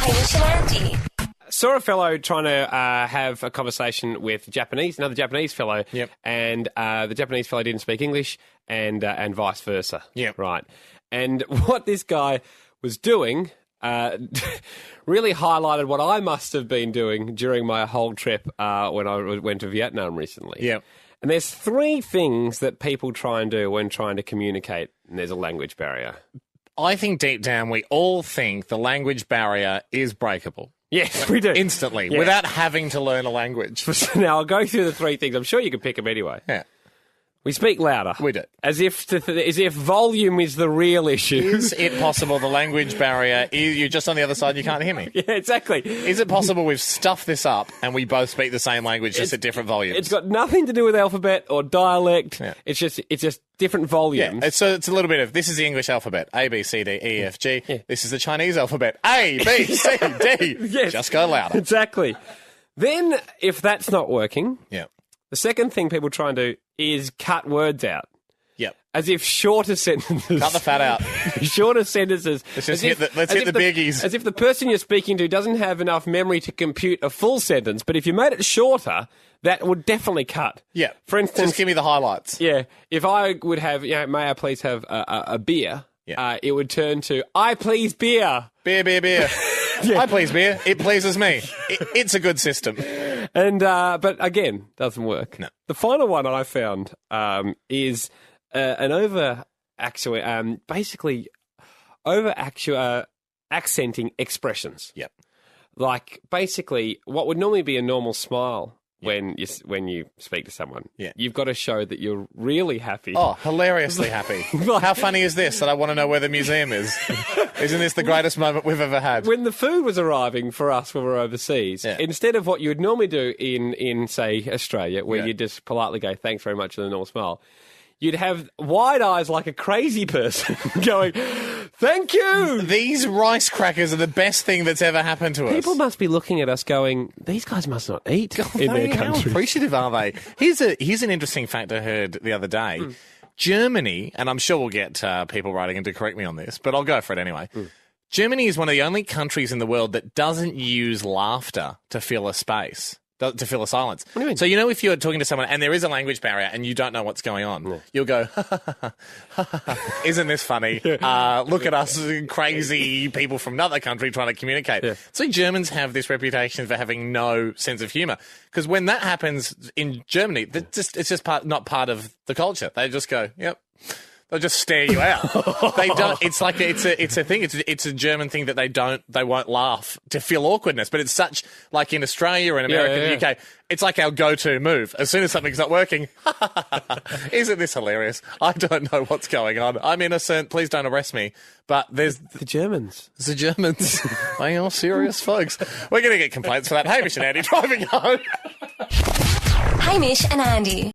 Hamish and Andy. Saw a fellow trying to have a conversation with another Japanese fellow, Yep. and the Japanese fellow didn't speak English, and vice versa. Yep. Right. And what this guy was doing really highlighted what I must have been doing during my whole trip when I went to Vietnam recently. Yep. And there's three things that people try and do when trying to communicate, and there's a language barrier. I think deep down we all think the language barrier is breakable. Yes, we do. Instantly, Yeah. without having to learn a language. Now, I'll go through the three things. I'm sure you can pick them anyway. Yeah. We speak louder. We do. As if volume is the real issue. Is it possible the language barrier, you're just on the other side, you can't hear me? Yeah, exactly. Is it possible we've stuffed this up and we both speak the same language, just at different volumes? It's got nothing to do with alphabet or dialect. Yeah. It's just different volumes. Yeah, so it's a little bit of, this is the English alphabet, A, B, C, D, E, F, G. Yeah. This is the Chinese alphabet, A, B, C, D. Yes. Just go louder. Exactly. Then, if that's not working, Yeah. the second thing people try and do is cut words out. Yep. As if shorter sentences... Cut the fat out. Shorter sentences... Let's just as hit the biggies. As if the person you're speaking to doesn't have enough memory to compute a full sentence, but if you made it shorter, that would definitely cut. Yeah. For instance... Just give me the highlights. Yeah. If I would have, may I please have a beer, Yeah. it would turn to, I please beer. Beer, beer, beer. I please beer. It pleases me. It's a good system. And but again, doesn't work. No. The final one I found is an accenting expressions. Yep. Like basically, what would normally be a normal smile when you speak to someone. Yeah. You've got to show that you're really happy. Oh, hilariously happy. How funny is this that I want to know where the museum is? Isn't this the greatest moment we've ever had? When the food was arriving for us when we were overseas, instead of what you would normally do in say, Australia, where you just politely go, thanks very much, with a normal smile, you'd have wide eyes like a crazy person going, thank you! These rice crackers are the best thing that's ever happened to us. People must be looking at us going, these guys must not eat in their How country. appreciative are they? Here's an interesting fact I heard the other day. Germany, and I'm sure we'll get people writing in to correct me on this, but I'll go for it anyway. Germany is one of the only countries in the world that doesn't use laughter to fill a space. To fill a silence. What do you mean? So, if you're talking to someone and there is a language barrier and you don't know what's going on, you'll go, isn't this funny? Look at us crazy people from another country trying to communicate. Yeah. So Germans have this reputation for having no sense of humour. Because when that happens in Germany, it's just not part of the culture. They just go, yep. They'll just stare you out. They don't. It's like it's a thing. It's a German thing that they won't laugh to feel awkwardness. But it's such like in Australia and America and the UK. It's like our go-to move. As soon as something's not working, isn't this hilarious? I don't know what's going on. I'm innocent. Please don't arrest me. But there's The Germans. the Germans. They are serious folks. We're going to get complaints for that. Hamish and Andy driving home. Hamish and Andy.